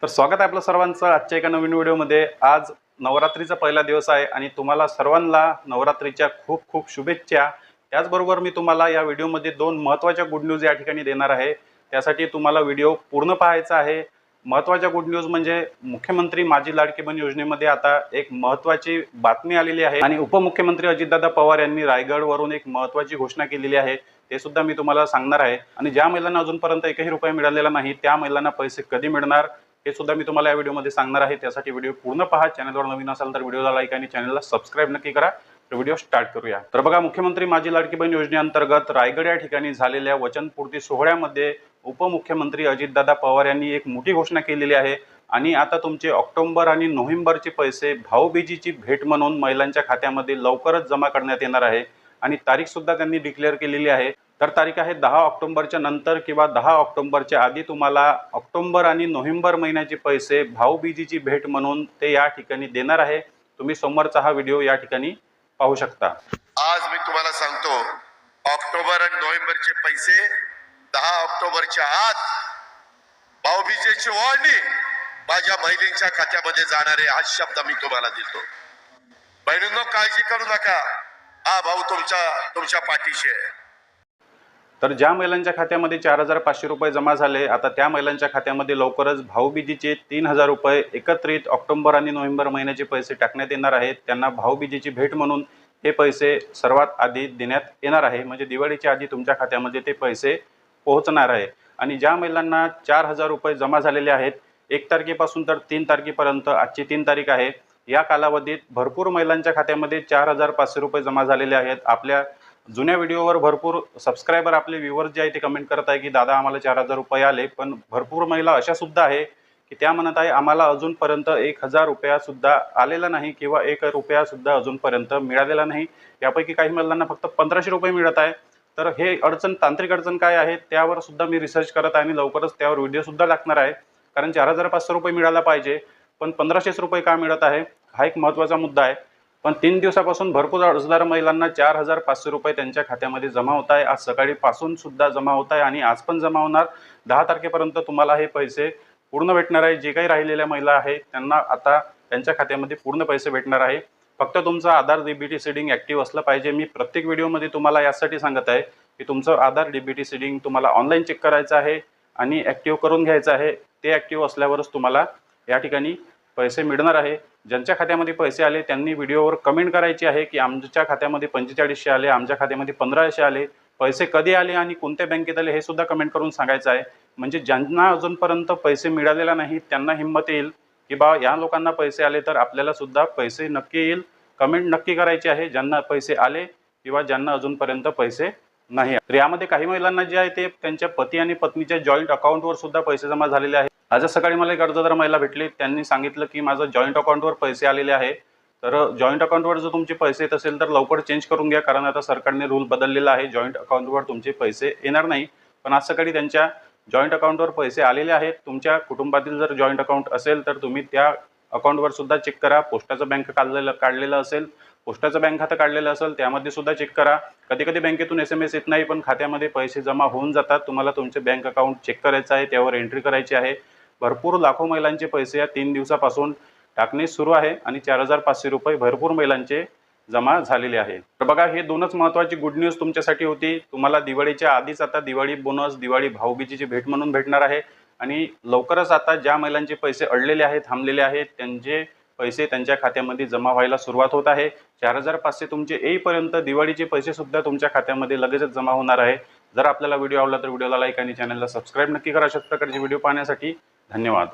तर स्वागत आहे आपलं सर्वांचं आजच्या एका नवीन व्हिडिओमध्ये। आज नवरात्रीचा पहिला दिवस आहे आणि तुम्हाला सर्वांना नवरात्रीच्या खूप खूप शुभेच्छा। त्याचबरोबर मी तुम्हाला या व्हिडिओमध्ये दोन महत्त्वाच्या गुड न्यूज या ठिकाणी देणार आहे। त्यासाठी तुम्हाला व्हिडिओ पूर्ण पाहायचा आहे। महत्त्वाच्या गुड न्यूज म्हणजे मुख्यमंत्री माझी लाडकी बहीण योजनेमध्ये आता एक महत्त्वाची बातमी आलेली आहे आणि उपमुख्यमंत्री अजितदादा पवार यांनी रायगडवरून एक महत्त्वाची घोषणा केलेली आहे। ते सुद्धा मी तुम्हाला सांगणार आहे आणि ज्या महिलांना अजूनपर्यंत एकही रुपया मिळालेला नाही त्या महिलांना पैसे कधी मिळणार हे सुद्धा मी तुम्हाला या व्हिडिओमध्ये सांगणार आहे। त्यासाठी व्हिडिओ पूर्ण पहा। चॅनलवर नवीन असाल तर व्हिडिओला लाईक आणि चॅनलला सबस्क्राइब नक्की करा। तर व्हिडिओ स्टार्ट करूया। तर बघा, मुख्यमंत्री माझी लाडकी बहीण योजनेअंतर्गत रायगड या ठिकाणी झालेल्या वचनपूर्ती सोहळ्यामध्ये उपमुख्यमंत्री अजितदादा पवार यांनी एक मोठी घोषणा केलेली आहे आणि आता तुमचे ऑक्टोबर आणि नोव्हेंबरचे पैसे भाऊबीजेची भेट म्हणून महिलांच्या खात्यामध्ये लवकरच जमा करण्यात येणार आहे आणि तारीख सुद्धा त्यांनी डिक्लेअर केलेली आहे। तर तारीख आहे 10 ऑक्टोबरच्या नंतर किंवा 10 ऑक्टोबरच्या आधी तुम्हाला ऑक्टोबर आणि नोव्हेंबर महिन्याचे पैसे भाऊबीजेची भेट म्हणून ते या ठिकाणी देणार आहे। तुम्ही समोरचा हा व्हिडिओ या ठिकाणी पाहू शकता। आज मी तुम्हाला सांगतो, ऑक्टोबर आणि नोव्हेंबरचे पैसे 10 ऑक्टोबरच्या आत भाऊबीजेची ओवाळणी माझ्या बहिणींच्या खात्यामध्ये जाणार आहे। हा शब्द मी तुम्हाला देतो। बहिणींनो, काळजी करू नका, हा भाऊ तुमच्या पाठीशी आहे। तर ज्या महिलांच्या खात्यामध्ये 4500 रुपये जमा झाले, आता त्या महिलांच्या खात्यामध्ये लवकरच भाऊबीजेचे 3000 रुपये एकत्रित ऑक्टोबर आणि नोव्हेंबर महिन्याचे पैसे टाकण्यात येणार आहेत। त्यांना भाऊबीजेची भेट म्हणून हे पैसे सर्वात आधी देण्यात येणार आहे, म्हणजे दिवाळीच्या आधी तुमच्या खात्यामध्ये ते पैसे पोहोचणार आहे। आणि ज्या महिलांना 4000 रुपये जमा झालेले आहेत 1 तारखेपासून तर 3 तारखेपर्यंत, आजची 3 तारीख आहे, या कालावधीत भरपूर महिलांच्या खात्यामध्ये 4500 रुपये जमा झालेले आहेत। आपल्या जुन्या व्हिडिओवर भरपूर सबस्क्रायबर आपले व्ह्यूअर्स जे आहे ते कमेंट करत आहे की दादा आम्हाला 4000 रुपये आले, पण भरपूर महिला अशा सुद्धा आहे की त्या म्हणत आहे आम्हाला अजूनपर्यंत 1000 रुपया सुद्धा आलेला नाही किंवा 1 रुपया सुद्धा अजूनपर्यंत मिळालेला नाही। यापैकी काही महिलांना फक्त 1500 रुपये मिळत आहे। तर हे तांत्रिक अडचण काय आहे त्यावर सुद्धा मी रिसर्च करत आहे आणि लवकरच त्यावर व्हिडिओ सुद्धा टाकणार आहे। कारण 4500 रुपये मिळायला पाहिजे, पण 1500 रुपये का मिळत आहे हा एक महत्त्वाचा मुद्दा आहे। पण 3 दिवसापासून भरपूर अर्जदार महिलांना 4500 रुपये त्यांच्या खात्यामध्ये जमा होत आहे। आज सकाळीपासून सुद्धा जमा होत आहे आणि आज पण जमा होणार। 10 तारखेपर्यंत तुम्हाला हे पैसे पूर्ण भेटणार आहे। जे काही राहिलेल्या महिला आहेत त्यांना आता त्यांच्या खात्यामध्ये पूर्ण पैसे भेटणार आहे। फक्त तुमचं आधार डीबीटी सीडिंग ॲक्टिव्ह असलं पाहिजे। मी प्रत्येक व्हिडिओमध्ये तुम्हाला यासाठी सांगत आहे की तुमचं आधार डीबीटी सीडिंग तुम्हाला ऑनलाईन चेक करायचं आहे आणि ॲक्टिव्ह करून घ्यायचं आहे। ते ॲक्टिव्ह असल्यावरच तुम्हाला या ठिकाणी पैसे मिळणार आहे। ज्यांच्या खात्यामध्ये पैसे आले त्यांनी व्हिडिओवर कमेंट करायची आहे की आमच्या खात्यामध्ये 4500 आले, आमच्या खात्यामध्ये 1500 आले, पैसे कधी आले आणि कोणत्या बँकेत आले हे सुद्धा कमेंट करून सांगायचं आहे। म्हणजे ज्यांना अजूनपर्यंत पैसे मिळालेला नाही त्यांना हिंमत येईल की बा या लोकांना पैसे आले तर आपल्याला सुद्धा पैसे नक्की येईल। कमेंट नक्की करायची आहे ज्यांना पैसे आले किंवा ज्यांना अजूनपर्यंत पैसे नाही। तर यामध्ये काही महिलांना जे आहे ते त्यांच्या पती आणि पत्नीच्या जॉईंट अकाउंटवर सुद्धा पैसे जमा झालेले आहेत। आज सकाळी मला एक अर्जदार महिला भेटली, त्यांनी सांगितलं की माझं जॉईंट अकाउंटवर पैसे आलेले आहे। तर जॉईंट अकाउंटवर जर तुमचे पैसे येत असेल तर लवकर चेंज करून घ्या, कारण आता सरकारने रूल बदललेला आहे, जॉईंट अकाउंटवर तुमचे पैसे येणार नाही। पण आज सकाळी त्यांच्या जॉईंट अकाउंटवर पैसे आलेले आहेत। तुमच्या कुटुंबातील जर जॉईंट अकाउंट असेल तर तुम्ही त्या अकाउंटवर सुद्धा चेक करा। पोस्टाचं बँक काढलेलं असेल, पोस्टाचं बँक खातं काढलेलं असेल त्यामध्ये सुद्धा चेक करा। कधी कधी बँकेतून SMS येत नाही पण खात्यामध्ये पैसे जमा होऊन जातात। तुम्हाला तुमचे बँक अकाउंट चेक करायचं आहे, त्यावर एंट्री करायची आहे। भरपूर लाखो महिलांचे पैसे या 3 दिवसापासून टाकणे सुरू आहे आणि 4500 रुपये भरपूर महिलांचे जमा झालेले आहे। तर बघा, हे दोनच महत्त्वाची गुड न्यूज तुमच्यासाठी होती। तुम्हाला दिवाळीच्या आधीच आता दिवाळी बोनस, दिवाळी भाऊबीजेची भेट म्हणून भेटणार आहे आणि लवकरच आता ज्या महिलांचे पैसे अडलेले आहेत, थांबलेले आहेत, त्यांचे पैसे त्यांच्या खात्यामध्ये जमा व्हायला सुरुवात होत आहे। 4500 तुमचे येईपर्यंत दिवाळीचे पैसे सुद्धा तुमच्या खात्यामध्ये लगेचच जमा होणार आहे। जर आपल्याला व्हिडिओ आवडला तर व्हिडिओला लाईक आणि चॅनलला सबस्क्राइब नक्की करा। अशाच प्रकारचे व्हिडिओ पाहण्यासाठी धन्यवाद।